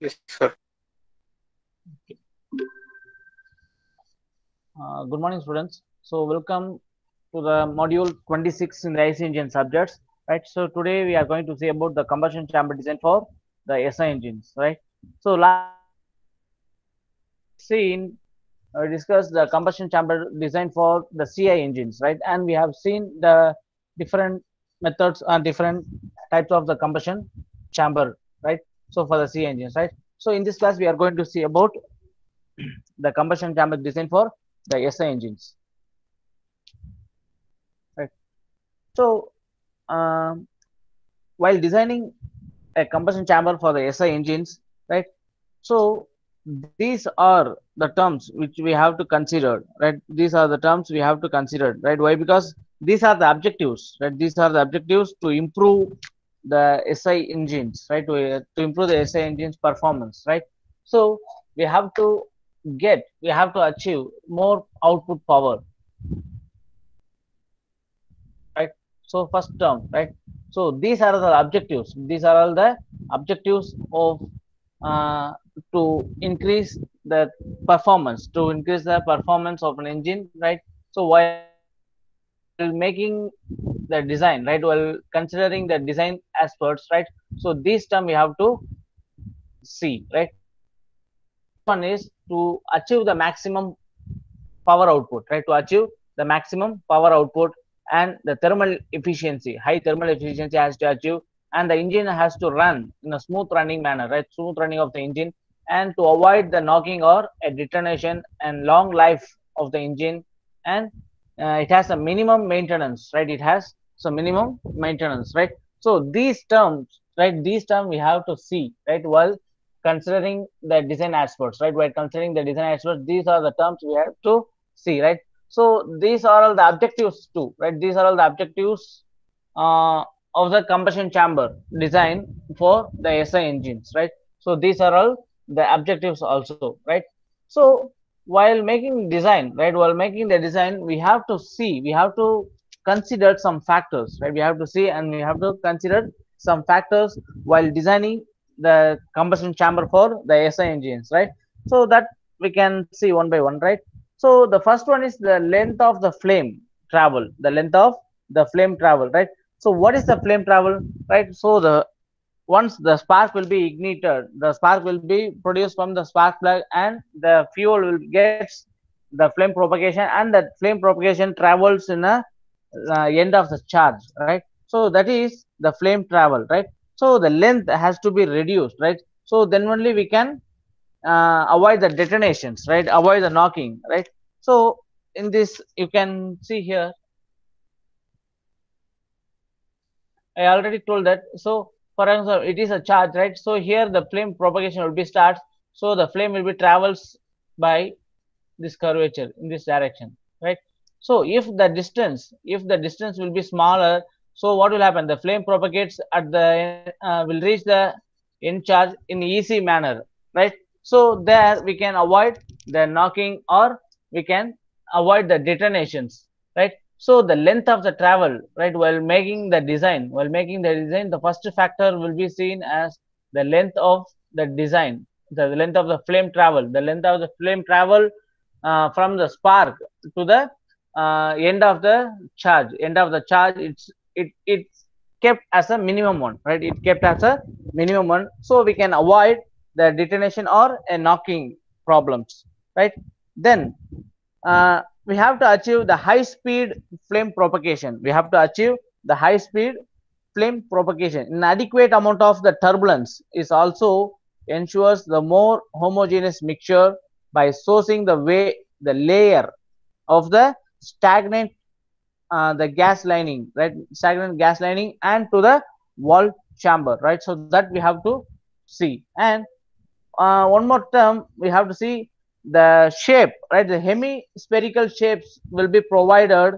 Yes, sir. Good morning, students. So, welcome to the module 26 in the IC engine subjects. Right. So, today we are going to see about the combustion chamber design for the SI engines. Right. So, seen discussed the combustion chamber design for the CI engines. Right. And we have seen the different methods and different types of the combustion chamber. Right. So, for the CI engines. Right. So, in this class, we are going to see about the combustion chamber design for the SI engines. Right. So, um, while designing a combustion chamber for the SI engines, right? So these are the terms which we have to consider, right? These are the terms we have to consider, right? Why? Because these are the objectives, right? These are the objectives to improve the SI engines, right? To improve the SI engines performance, right? So we have to we have to achieve more output power, right? So first term, right? So these are the objectives. These are all the objectives of uh, to increase the performance of an engine, right? So while making the design, right, while considering the design aspects, right, so this term we have to see, right. So first one is to achieve the maximum power output, right? To achieve the maximum power output and the thermal efficiency, high thermal efficiency has to achieve, and the engine has to run in a smooth running manner, right? Smooth running of the engine, and to avoid the knocking or a detonation and long life of the engine, and it has a minimum maintenance, right? It has some minimum maintenance, right? So these terms, right? These terms we have to see, right? While considering the design aspects, right? While considering the design aspects, these are the terms we have to see, right? So these are all the objectives too, right? These are all the objectives uh, of the combustion chamber design for the SI engines, right? So these are all the objectives also, right? So while making design, right, while making the design, we have to see, we have to consider some factors, right? We have to see and we have to consider some factors while designing the combustion chamber for the SI engines, right? So that we can see one by one, right? So the first one is the length of the flame travel, the length of the flame travel, right? So what is the flame travel, right? So the once the spark will be ignited, the spark will be produced from the spark plug, and the fuel will gets the flame propagation, and that flame propagation travels in a end of the charge, right? So that is the flame travel, right? So the length has to be reduced, right? So then only we can avoid the detonations, right? Avoid the knocking, right? So in this you can see here, I already told that. So for example, it is a charge, right? So here the flame propagation will be starts. So the flame will be travels by this curvature in this direction, right? So if the distance will be smaller, so what will happen? The flame propagates at the will reach the end charge in easy manner, right? So there we can avoid the knocking, or we can avoid the detonations, right? So the length of the travel, right, while making the design, the first factor will be seen as the length of the design, the length of the flame travel, the length of the flame travel from the spark to the end of the charge. It's kept as a minimum one, right? It kept as a minimum one, so we can avoid the detonation or a knocking problems, right? Then we have to achieve the high speed flame propagation. We have to achieve the high speed flame propagation. An adequate amount of the turbulence is also ensures the more homogeneous mixture by sourcing the layer of the stagnant the gas lining, right? Stagnant gas lining and to the wall chamber, right? So that we have to see. And one more term we have to see the shape, right? The hemispherical shapes will be provided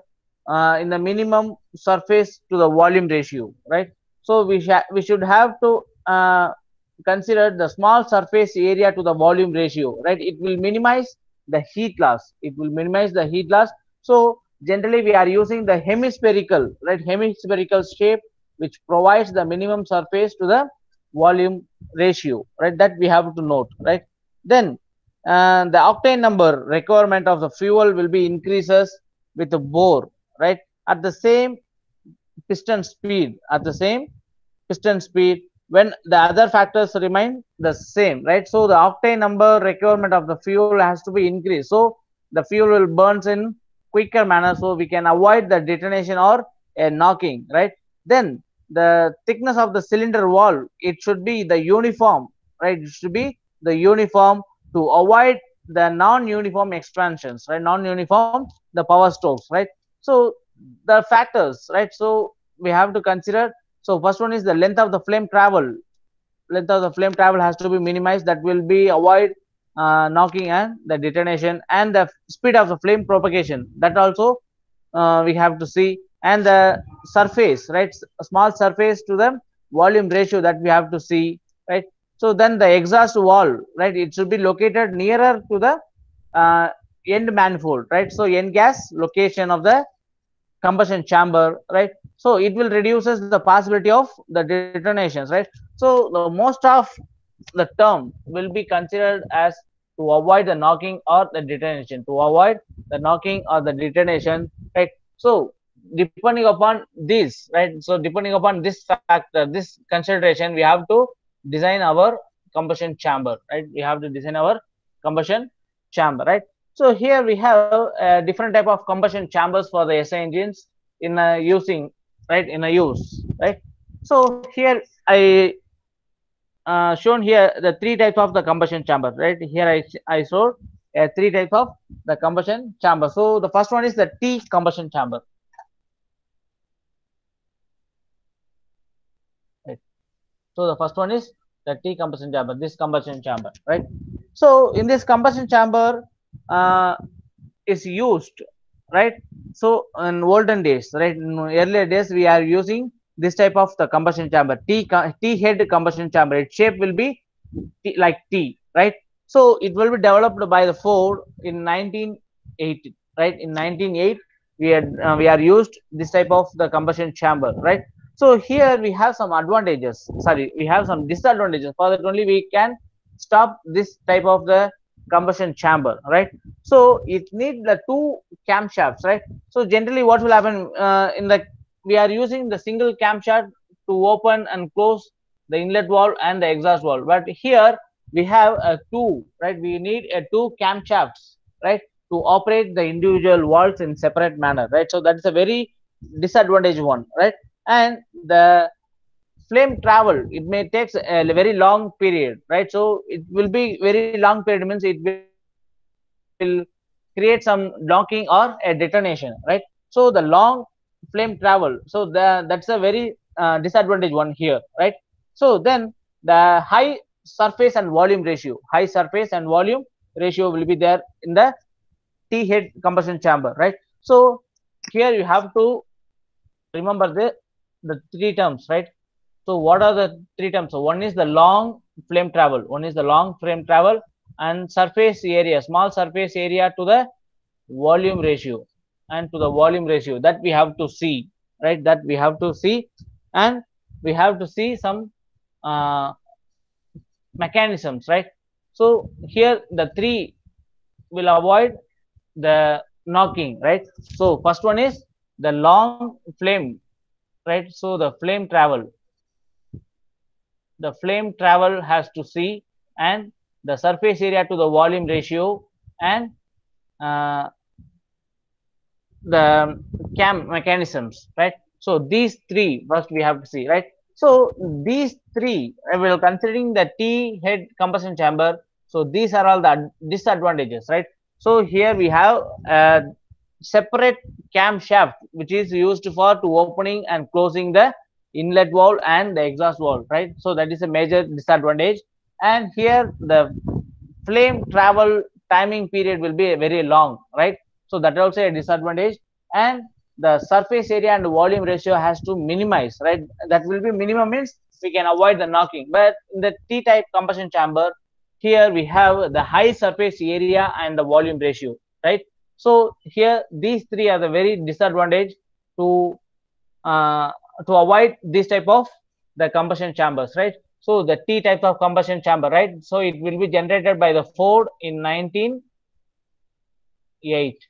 in the minimum surface to the volume ratio, right? So we should have to consider the small surface area to the volume ratio, right? It will minimize the heat loss. It will minimize the heat loss. So generally we are using the hemispherical, right? Hemispherical shape which provides the minimum surface to the volume ratio, right? That we have to note, right? Then the octane number requirement of the fuel will be increases with the bore, right? At the same piston speed, at the same piston speed, when the other factors remain the same, right? So the octane number requirement of the fuel has to be increased, so the fuel will burns in quicker manner, so we can avoid the detonation or a knocking, right? Then the thickness of the cylinder wall, it should be the uniform, right? It should be the uniform to avoid the non-uniform expansions, right? Non-uniform the power strokes, right? So the factors, right? So we have to consider, so first one is the length of the flame travel. Length of the flame travel has to be minimized. That will be avoid knocking and the detonation, and the speed of the flame propagation. That also we have to see, and the surface, right? A small surface to the volume ratio, that we have to see, right? So then the exhaust valve, right? It should be located nearer to the uh, end manifold, right? So end gas location of the combustion chamber, right? So it will reduces the possibility of the detonations, right? So the most of the term will be considered as to avoid the knocking or the detonation, to avoid the knocking or the detonation, right? So depending upon this, right? So depending upon this factor, this consideration, we have to design our combustion chamber, right? We have to design our combustion chamber, right? So here we have different type of combustion chambers for the SI engines in using, right, in a use, right? So here I shown here the three types of the combustion chamber, right? Here I showed three types of the combustion chamber. So the first one is the T combustion chamber, right? So the first one is the T combustion chamber, this combustion chamber, right? So in this combustion chamber uh, is used, right? So in olden days, right, in earlier days, we are using this type of the combustion chamber, T head combustion chamber. Its shape will be like T, right? So it will be developed by the Ford in 1980, right? In 1908, we are used this type of the combustion chamber, right? So here we have some advantages. Sorry, we have some disadvantages. For that only we can stop this type of the combustion chamber, right? So it needs the two camshafts, right? So generally, what will happen in the, we are using the single camshaft to open and close the inlet valve and the exhaust valve, but here we have a two, right? We need a two camshafts, right, to operate the individual valves in separate manner, right? So that's a very disadvantage one, right? And the flame travel, it may takes a very long period, right? So it will be very long period, means it will create some knocking or a detonation, right? So the long flame travel, so that's a very disadvantage one here, right? So then the high surface and volume ratio, high surface and volume ratio will be there in the T head combustion chamber, right? So here you have to remember the three terms, right? So what are the three terms? So one is the long flame travel, one is the long flame travel, and surface area, small surface area to the volume ratio, and to the volume ratio, that we have to see, right? That we have to see, and we have to see some uh, mechanisms, right? So here the three will avoid the knocking, right? So first one is the long flame, right? So the flame travel has to see, and the surface area to the volume ratio, and uh, the cam mechanisms, right? So these three first we have to see, right? So these three, I will considering the T head combustion chamber. So these are all the disadvantages, right? So here we have a separate camshaft which is used for to opening and closing the inlet valve and the exhaust valve, right? So that is a major disadvantage. And here the flame travel timing period will be very long, right? So that also a disadvantage. And the surface area and volume ratio has to minimize, right? That will be minimum, means we can avoid the knocking. But in the T type combustion chamber, here we have the high surface area and the volume ratio, right? So here these three are the very disadvantage to uh, to avoid this type of the combustion chambers, right? So the T type of combustion chamber, right? So it will be generated by the Ford in 1908,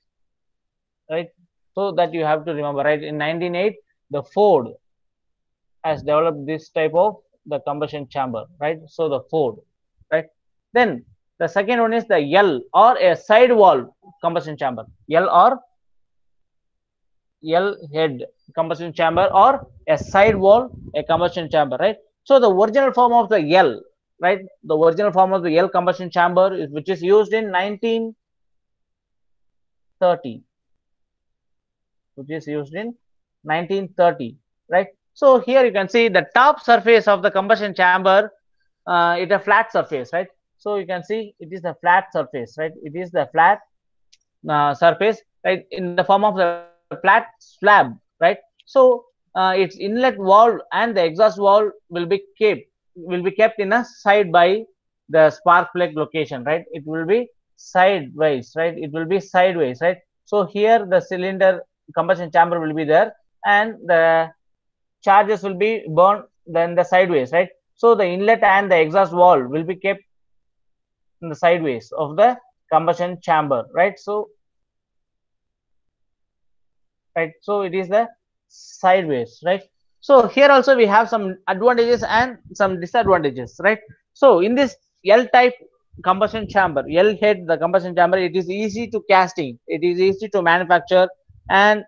right? So that you have to remember, right? In 1908, the Ford has developed this type of the combustion chamber, right? So the Ford, right? Then the second one is the L or a side valve combustion chamber, L or L head combustion chamber, or a side valve a combustion chamber, right? So the original form of the L, right? The original form of the L combustion chamber is, which is used in 1930, which is used in 1930, right? So here you can see the top surface of the combustion chamber, it a flat surface, right? So you can see it is a flat surface, right? It is the flat surface, right, in the form of the flat slab, right? So its inlet valve and the exhaust valve will be kept in a side by the spark plug location, right? It will be sideways, right? It will be sideways, right? So here the cylinder combustion chamber will be there, and the charges will be burned then the sideways, right? So the inlet and the exhaust valve will be kept in the sideways of the combustion chamber, right? So it is the sideways, right? So here also we have some advantages and some disadvantages, right? So in this L type combustion chamber, L head the combustion chamber, it is easy to casting, it is easy to manufacture, and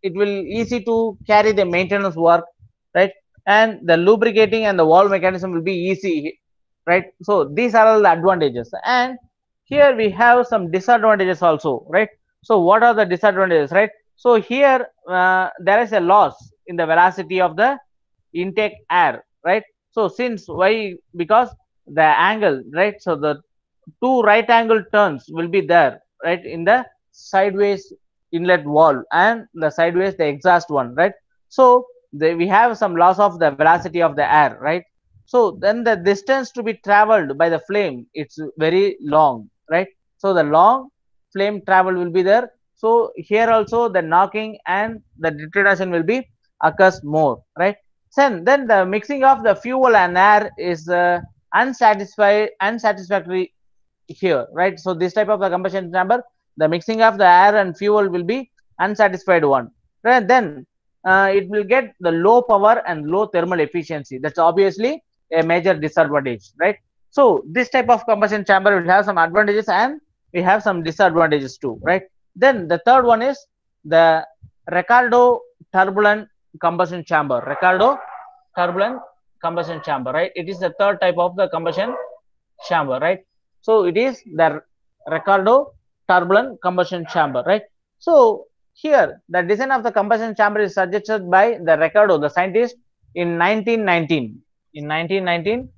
it will easy to carry the maintenance work, right? And the lubricating and the valve mechanism will be easy, right? So these are all the advantages, and here we have some disadvantages also, right? So what are the disadvantages, right? So here there is a loss in the velocity of the intake air, right? So since why? Because the angle, right? So the two right angle turns will be there, right, in the sideways inlet valve and the sideways the exhaust one, right? So we have some loss of the velocity of the air, right? So then the distance to be traveled by the flame, it's very long, right? So the long flame travel will be there. So here also the knocking and the detonation will be occurs more, right? Then the mixing of the fuel and air is unsatisfactory here, right? So this type of the combustion chamber, the mixing of the air and fuel will be unsatisfied one, right? Then it will get the low power and low thermal efficiency. That's obviously a major disadvantage, right? So this type of combustion chamber will have some advantages and we have some disadvantages too, right? Then the third one is the Ricardo turbulent combustion chamber. Ricardo turbulent combustion chamber, right? It is the third type of the combustion chamber, right? So it is the Ricardo turbulent combustion chamber, right? So here the design of the combustion chamber is suggested by the Ricardo, the scientist, in 1919. In 1919,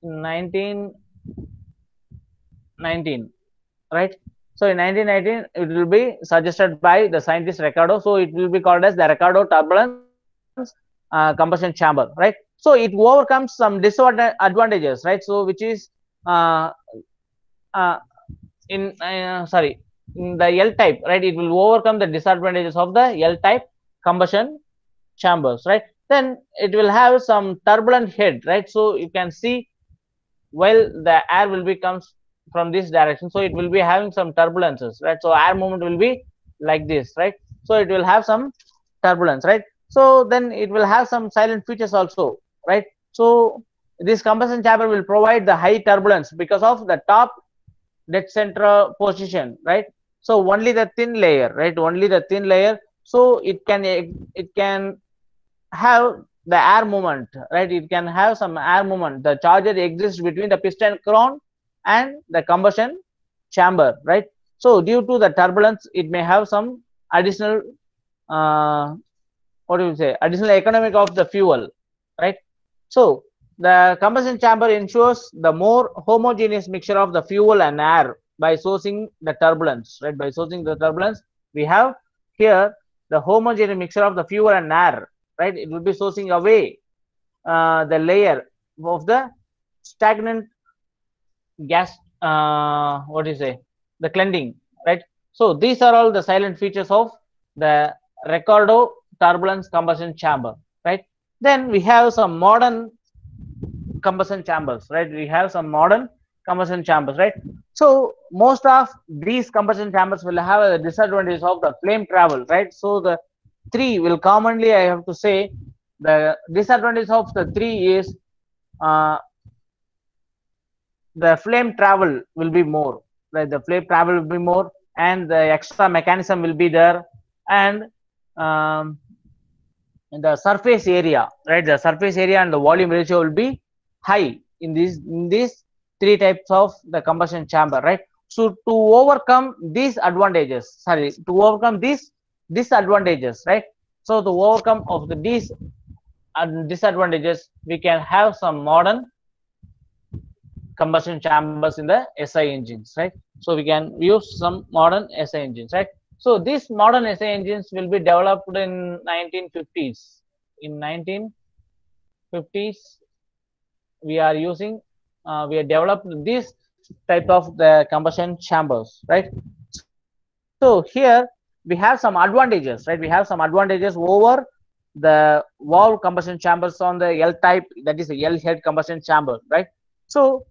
1919, right? So in 1919, it will be suggested by the scientist Ricardo. So it will be called as the Ricardo turbulence combustion chamber, right? So it overcomes some disadvantages, right? So which is uh, uh, in the L type, right? It will overcome the disadvantages of the L type combustion chambers, right? Then it will have some turbulent head, right? So you can see while the air will be comes from this direction, so it will be having some turbulences, right? So air movement will be like this, right? So it will have some turbulence, right? So then it will have some silent features also, right? So this combustion chamber will provide the high turbulence because of the top dead center position, right? So only the thin layer, right? Only the thin layer. So it can have the air movement, right? It can have some air movement. The charger exists between the piston crown and the combustion chamber, right? So due to the turbulence, it may have some additional uh, what do you say, additional economic of the fuel, right? So the combustion chamber ensures the more homogeneous mixture of the fuel and air by sourcing the turbulence, right? By sourcing the turbulence, we have here the homogeneous mixture of the fuel and air, right? It will be sourcing away the layer of the stagnant gas, what do you say, the cleansing, right? So these are all the silent features of the Ricardo turbulence combustion chamber, Then we have some modern combustion chambers, right? We have some modern combustion chambers, right? So most of these combustion chambers will have a disadvantage of the flame travel, right? So the three will commonly, I have to say, the disadvantage of the three is uh, the flame travel will be more, right? The flame travel will be more, and the extra mechanism will be there, and um, the surface area, right? The surface area and the volume ratio will be high in these three types of the combustion chamber, right? So to overcome these advantages, sorry, to overcome these disadvantages, right? So to overcome of the these disadvantages, we can have some modern combustion chambers in the SI engines, right? So we can use some modern SI engines, right? So these modern SI engines will be developed in 1950s. In 1950s, we are using, we have developed this type of the combustion chambers, right? So here we have some advantages, right? We have some advantages over the valve combustion chambers on the L type, that is a L head combustion chamber, right? So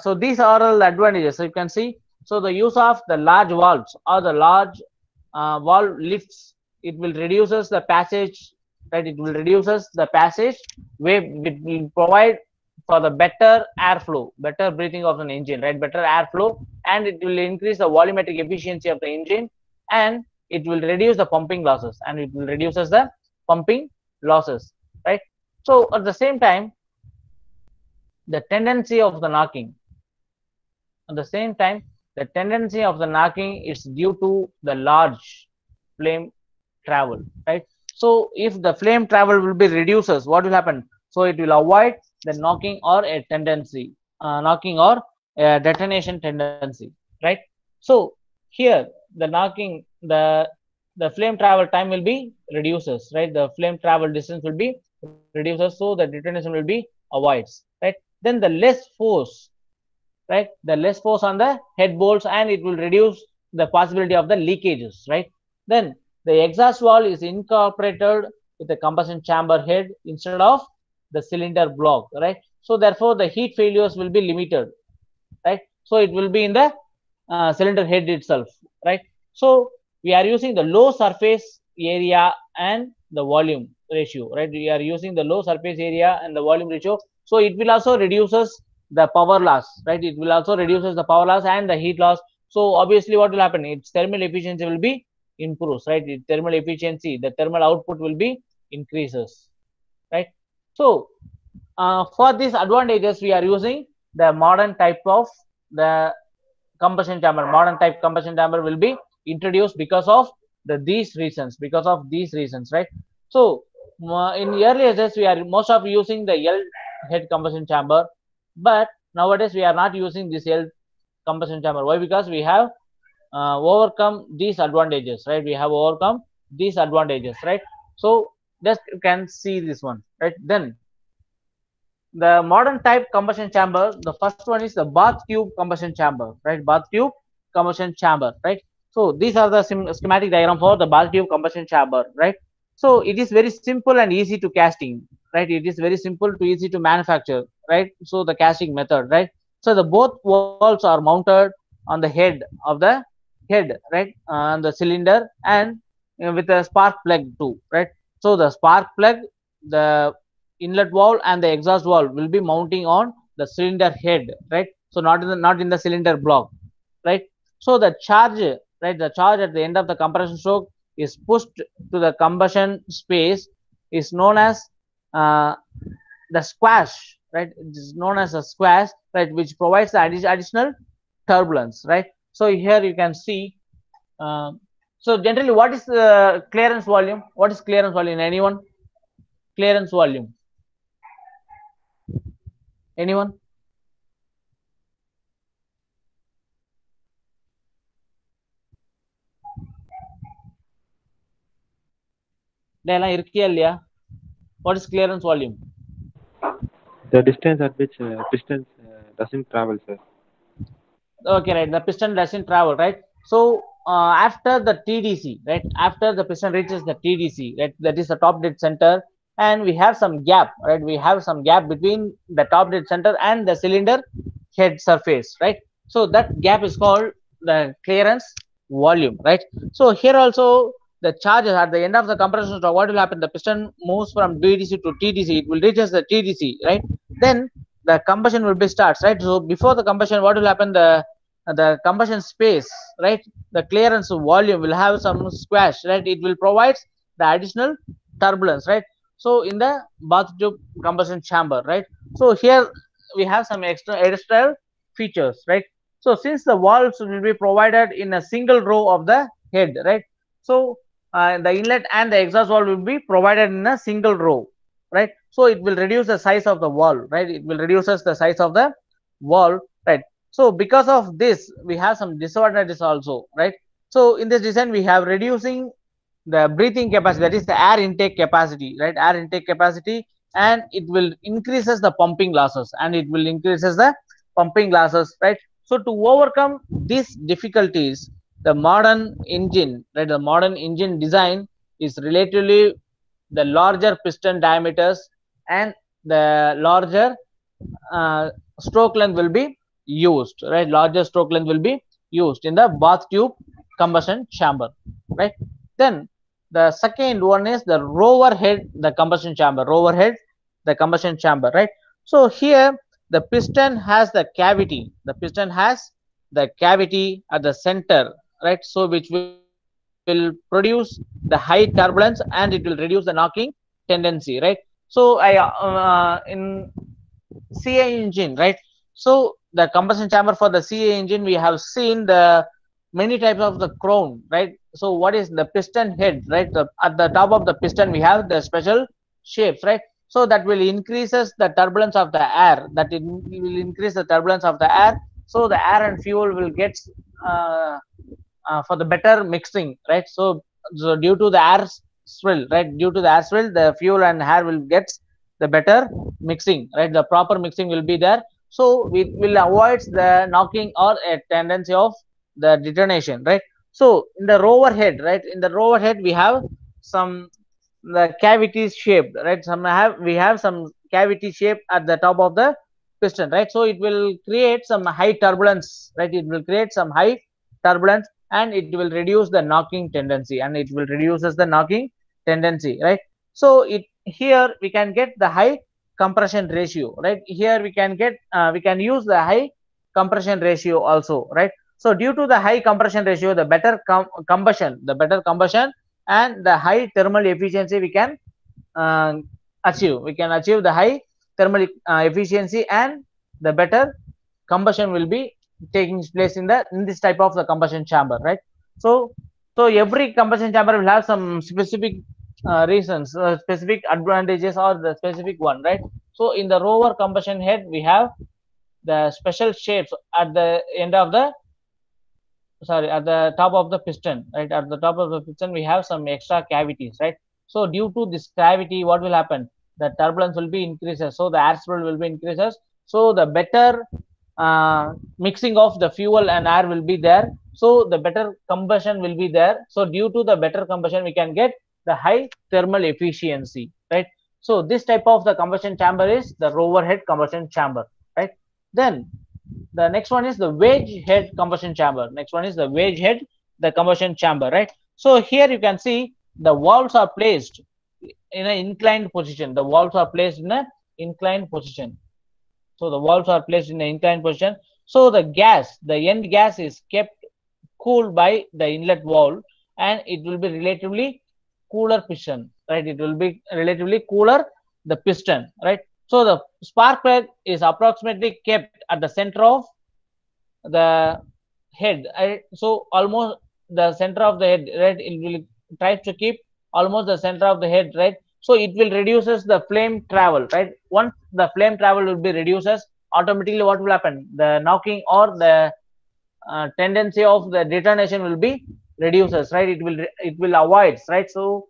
so these are all the advantages. So you can see, so the use of the large valves or the large valve lifts, it will reduces the passage, right? It will reduces the passage way, it will provide for the better airflow, better breathing of an engine, right? Better airflow, and it will increase the volumetric efficiency of the engine, and it will reduce the pumping losses, and it will reduces the pumping losses, right? So at the same time, the tendency of the knocking, at the same time, the tendency of the knocking is due to the large flame travel, right? So if the flame travel will be reduces, what will happen? So it will avoid the knocking or a tendency, knocking or a detonation tendency, right? So here the knocking, the flame travel time will be reduces, right? The flame travel distance will be reduces, so the detonation will be avoids, right? Then the less force, right? The less force on the head bolts, and it will reduce the possibility of the leakages, right? Then the exhaust valve is incorporated with the combustion chamber head instead of the cylinder block, right? So therefore the heat failures will be limited, right? So it will be in the cylinder head itself, right? So we are using the low surface area and the volume ratio, right? We are using the low surface area and the volume ratio, so it will also reduces the power loss, right? It will also reduces the power loss and the heat loss. So obviously what will happen, its thermal efficiency will be improves, right? Its thermal efficiency, the thermal output will be increases, right? So for these advantages, we are using the modern type of the combustion chamber. Modern type combustion chamber will be introduced because of these reasons, because of these reasons, right? So in earlier days, we are most of using the L head combustion chamber, but nowadays we are not using this L combustion chamber. Why? Because we have overcome these advantages, right? We have overcome these advantages, right? So just you can see this one, right? Then the modern type combustion chamber, the first one is the bath tube combustion chamber, right? Bath tube combustion chamber, right? So these are the schematic diagram for the bath tube combustion chamber, right? So it is very simple and easy to casting, right? It is very simple to easy to manufacture, right? So the casting method, right? So the both walls are mounted on the head of the head, right? On the cylinder, and with a spark plug too, right? So the spark plug, the inlet valve and the exhaust valve will be mounting on the cylinder head, right? So not in the cylinder block, right? So the charge, right? The charge at the end of the compression stroke is pushed to the combustion space, is known as uh, the squash, right? It is known as a squash, right? Which provides the additional turbulence, right? So here you can see. Uh, so generally, what is the clearance volume? What is clearance volume? Anyone? Clearance volume? Anyone? இதெல்லாம் இருக்கியா இல்லையா? What is clearance volume? The distance at which pistons doesn't travel, sir. Okay, right. The piston doesn't travel, right? So after the TDC, right? After the piston reaches the TDC, right? That is the top dead center. and we have some gap, right? We have some gap between the top dead center and the cylinder head surface, right? So that gap is called the clearance volume, right? So here also the charges at the end of the compression stroke, what will happen? The piston moves from DDC to TDC. It will reaches the TDC, right? Then the combustion will be starts, right? So before the combustion, what will happen? The combustion space, right? The clearance volume will have some squash, right? It will provide the additional turbulence, right? So in the bath tube combustion chamber, right? So here we have some extra features, right? So since the valves will be provided in a single row of the head, right? So the inlet and the exhaust valve will be provided in a single row, right? So it will reduce the size of the valve, right? It will reduces the size of the valve, right? So because of this, we have some disadvantages also, right? So in this design, we have reducing the breathing capacity, that is the air intake capacity, right? Air intake capacity, and it will increases the pumping losses, and it will increases the pumping losses, right? So to overcome these difficulties, the modern engine, right, the modern engine design is relatively the larger piston diameters and the larger uh, stroke length will be used, right? Larger stroke length will be used in the bath tube combustion chamber, right? Then the second one is the rover head, the combustion chamber, rover head, the combustion chamber, right? So here the piston has the cavity, the piston has the cavity at the center, right? So which will produce the high turbulence, and it will reduce the knocking tendency, right? So in CA engine, right? So the combustion chamber for the CA engine, we have seen the many types of the crown, right? So what is the piston head, right? At the top of the piston, we have the special shapes, right? So that will increases the turbulence of the air. That it will increase the turbulence of the air. So the air and fuel will get uh, for the better mixing, right? So due to the air swill, right? Due to the air swill, the fuel and air will get the better mixing, right? The proper mixing will be there. So we will avoid the knocking or a tendency of the detonation, right? So in the rover head, right? In the rover head, we have some the cavities shaped, right? We have some cavity shape at the top of the piston, right? So it will create some high turbulence, right? It will create some high turbulence, and it will reduce the knocking tendency, and it will reduces the knocking tendency, right? So it here we can get the high compression ratio, right? Here we can use the high compression ratio also, right? So due to the high compression ratio, the better combustion and the high thermal efficiency uh, we can achieve the high thermal efficiency, and the better combustion will be taking place in this type of the combustion chamber, right? So every combustion chamber will have some specific reasons, specific advantages, or the specific one, right? So in the rover combustion head, we have the special shapes at the end of the sorry at the top of the piston, right? At the top of the piston, we have some extra cavities, right? So due to this cavity, what will happen? The turbulence will be increases, so the air flow will be increases, so the better mixing of the fuel and air will be there, so the better combustion will be there. So due to the better combustion, we can get the high thermal efficiency, right? So this type of the combustion chamber is the rover head combustion chamber, right? Then the next one is the wedge head combustion chamber. Next one is the wedge head, the combustion chamber, right? So here you can see the valves are placed in an inclined position. The valves are placed in an inclined position. So the valves are placed in an inclined position. So the end gas is kept cooled by the inlet valve, and it will be relatively cooler piston, right? It will be relatively cooler the piston, right? So the spark plug is approximately kept at the center of the head, right? So almost the center of the head, right? It will try to keep almost the center of the head, right? So it will reduces the flame travel, right? Once the flame travel will be reduces, automatically what will happen? The knocking or the tendency of the detonation will be reduces, right? It will avoid, right? So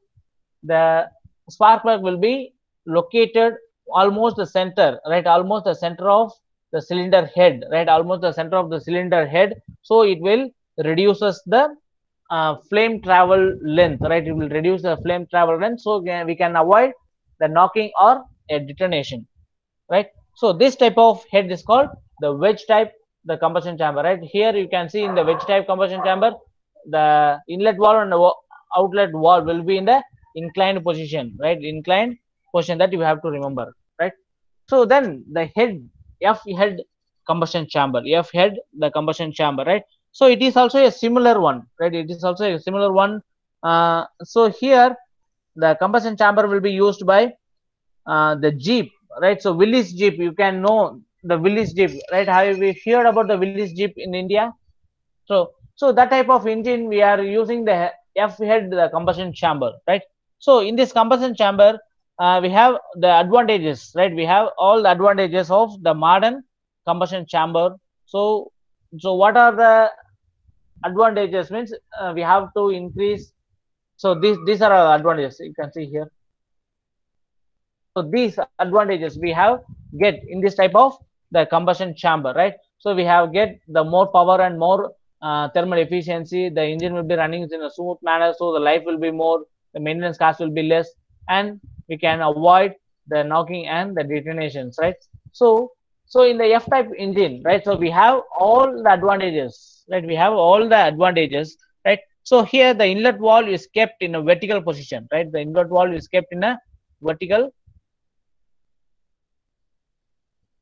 the spark plug will be located almost the center, right? Almost the center of the cylinder head, right? Almost the center of the cylinder head. So it will reduces the flame travel length, right? It will reduce the flame travel length, so we can avoid the knocking or a detonation, right? So this type of head is called the wedge type, the combustion chamber, right? Here you can see in the wedge type combustion chamber, the inlet valve and the outlet valve will be in the inclined position, right? Inclined position, that you have to remember, right? So then the head, F head combustion chamber, F head the combustion chamber, right? So it is also a similar one, right? It is also a similar one. So here the combustion chamber will be used by the Jeep, right? So Willys Jeep, you can know the Willys Jeep, right? Have we heard about the Willys Jeep in India? So that type of engine we are using the F head the combustion chamber, right? So in this combustion chamber, we have the advantages, right? We have all the advantages of the modern combustion chamber. So what are the advantages? Means we have to increase. So these are our advantages. You can see here. So these advantages we have get in this type of the combustion chamber, right? So we have get the more power and more thermal efficiency. The engine will be running in a smooth manner, so the life will be more, the maintenance cost will be less, and we can avoid the knocking and the detonations, right? So in the F type engine, right, so we have all the advantages, right? We have all the advantages, right? So here the inlet valve is kept in a vertical position, right? The inlet valve is kept in a vertical,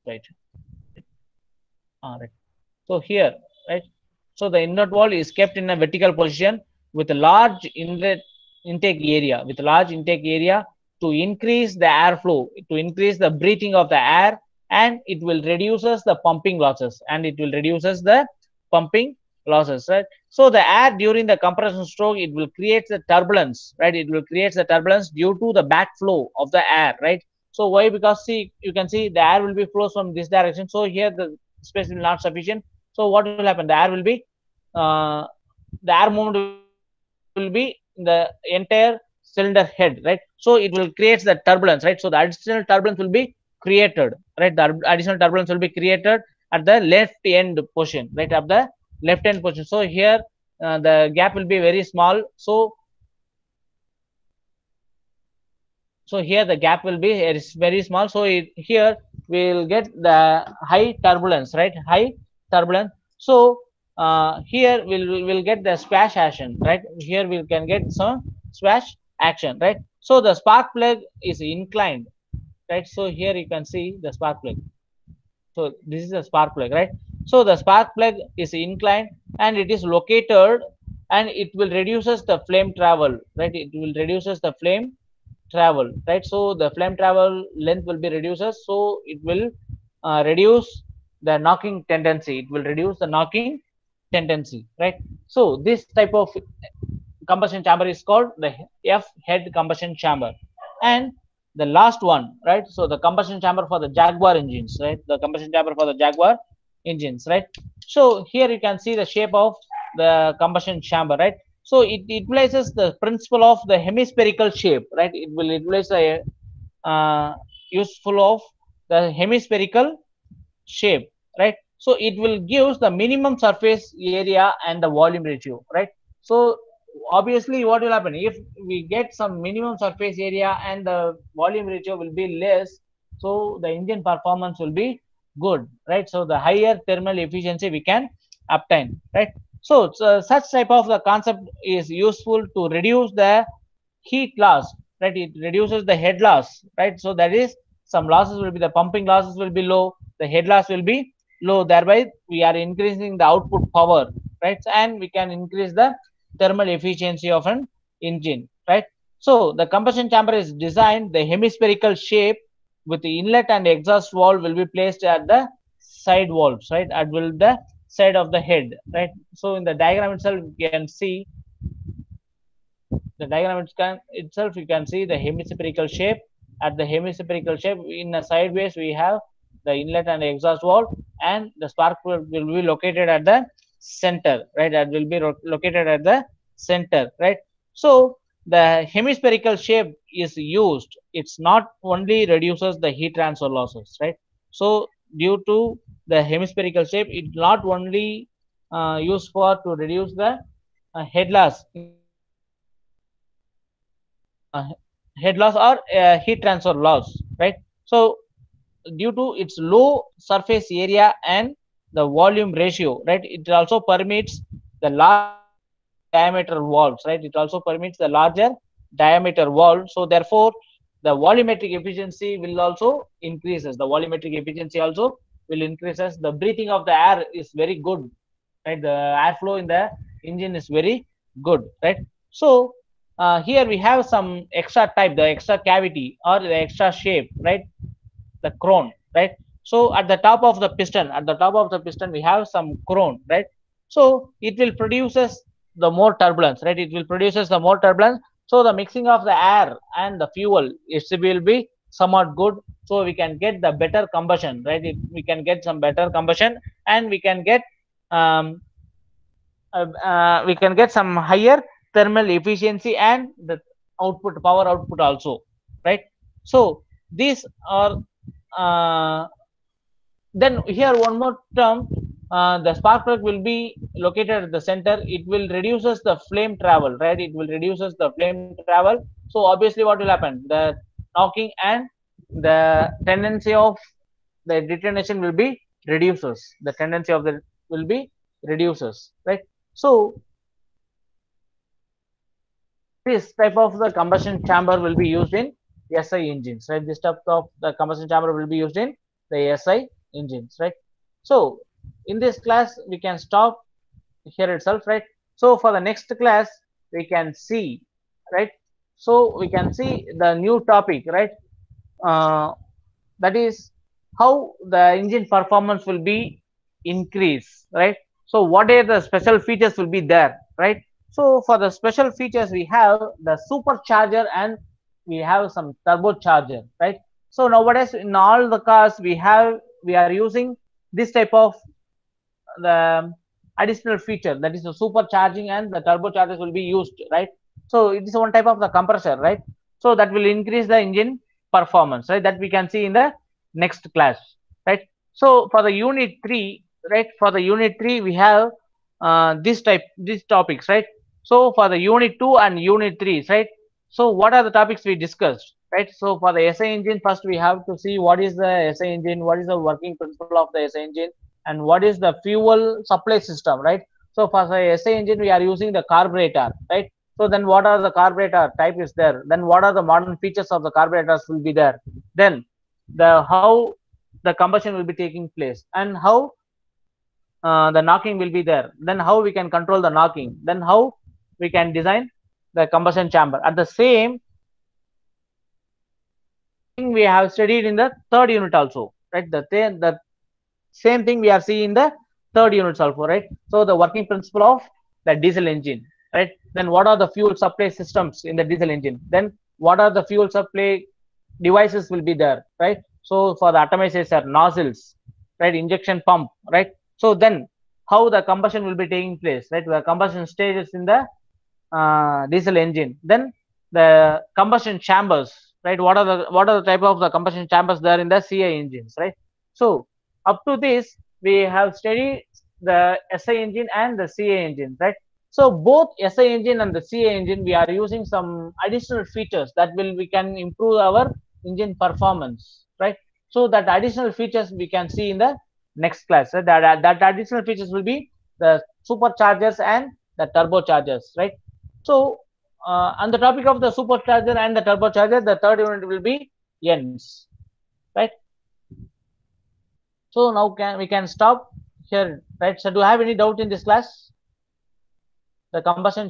right? Right. So here, right? So the inlet wall is kept in a vertical position with a large inlet intake area, to increase the airflow, to increase the breathing of the air, and it will reduces the pumping losses, right? So the air during the compression stroke, it will create the turbulence, right? It will create the turbulence due to the backflow of the air, right? So why? Because see, you can see the air will be flows from this direction. So here the space will not sufficient. So what will happen? Uh, the air movement will be in the entire cylinder head, right? So it will create the turbulence, right? So the additional turbulence will be created, right? The additional turbulence will be created at the left end portion, right? Of the left end portion. So here the gap will be very small. So here the gap will be very small. So here we will get the high turbulence, right? High turbulence. So here we'll get the splash action, right? Here we can get some splash action, right? So the spark plug is inclined, right? So here you can see the spark plug. So this is a spark plug, right? So the spark plug is inclined and it is located, and it will reduces the flame travel, right? It will reduces the flame travel, right? So the flame travel length will be reduces, so it will reduce the knocking tendency, right? So this type of combustion chamber is called the F head combustion chamber. And the last one, right? So the combustion chamber for the Jaguar engines, right? The combustion chamber for the Jaguar engines, right? So here you can see the shape of the combustion chamber, right? So it utilizes the principle of the hemispherical shape, right? It will utilize a useful of the hemispherical shape, right? So it will gives the minimum surface area and the volume ratio, right? So obviously what will happen if we get some minimum surface area and the volume ratio will be less, so the engine performance will be good, right? So the higher thermal efficiency we can obtain, right? So such type of the concept is useful to reduce the heat loss, right? It reduces the head loss, right? So that is, some losses will be, the pumping losses will be low, the head loss will be low, thereby we are increasing the output power, right? And we can increase the thermal efficiency of an engine, right? So the combustion chamber is designed the hemispherical shape, with the inlet and exhaust valve will be placed at the side valves, right? At will the side of the head, right? So in the diagram itself you can see the diagram itself, you can see the hemispherical shape. At the hemispherical shape, in a sideways we have the inlet and exhaust valve, and the spark plug will be located at the center, right? That will be located at the center, right? So the hemispherical shape is used, it's not only reduces the heat transfer losses, right? So due to the hemispherical shape, it not only used for to reduce the head loss in the head loss or heat transfer loss, right? So due to its low surface area and the volume ratio, right, it also permits the larger diameter valves, right? It also permits the larger diameter valve. So therefore, the volumetric efficiency will also increases. The volumetric efficiency also will increases. The breathing of the air is very good, right? The airflow in the engine is very good, right? So here we have some extra type, the extra cavity or the extra shape, right? The crown, right? So at the top of the piston, we have some crown, right? So it will produces the more turbulence, right? It will produces the more turbulence. So the mixing of the air and the fuel is will be somewhat good. So we can get the better combustion, right? We can get some better combustion, and um, we can get some higher thermal efficiency and the output, power output also, right? So these are then here one more term, the spark plug will be located at the center. It will reduces the flame travel, right? It will reduces the flame travel. So obviously what will happen, the knocking and the tendency of the detonation will be reduces, the tendency of the will be reduces, right? So this type of the combustion chamber will be used in SI engines, right? This type of the combustion chamber will be used in the SI engines, right? So in this class we can stop here itself, right? So for the next class we can see, right? So we can see the new topic, right? Uh, that is how the engine performance will be increased, right? So what are the special features will be there, right? So for the special features we have the supercharger and we have some turbocharger, right? So nowadays in all the cars we are using this type of the additional feature, that is the supercharging and the turbochargers will be used, right? So it is one type of the compressor, right? So that will increase the engine performance, right? That we can see in the next class, right? So for the unit 3, right, for the unit 3 we have these topics, right? So for the unit 2 and unit 3, right? So what are the topics we discussed, right? So for the SI engine, first we have to see what is the SI engine, what is the working principle of the SI engine, and what is the fuel supply system, right? So for the SI engine we are using the carburetor, right? So then what are the carburetor type is there, then what are the modern features of the carburetors will be there, then the how the combustion will be taking place, and how the knocking will be there, then how we can control the knocking, then how we can design the combustion chamber. At the same thing we have studied in the third unit also, right? The same thing we are seeing in the third unit also, right? So the working principle of the diesel engine, right? Then what are the fuel supply systems in the diesel engine, then what are the fuel supply devices will be there, right? So for the atomizer nozzles, right, injection pump, right? So then how the combustion will be taking place, right? The combustion stages in the diesel engine, then the combustion chambers, right? What are the type of the combustion chambers there in the CI engines, right? So up to this we have studied the SI engine and the CA engine, right? So both SI engine and the CA engine we are using some additional features that will we can improve our engine performance, right? So that additional features we can see in the next class, right? That additional features will be the superchargers and the turbochargers, right? So on the topic of the supercharger and the turbocharger, the third unit will be ends, right? So now we can stop here, right? So do you have any doubt in this class? The combustion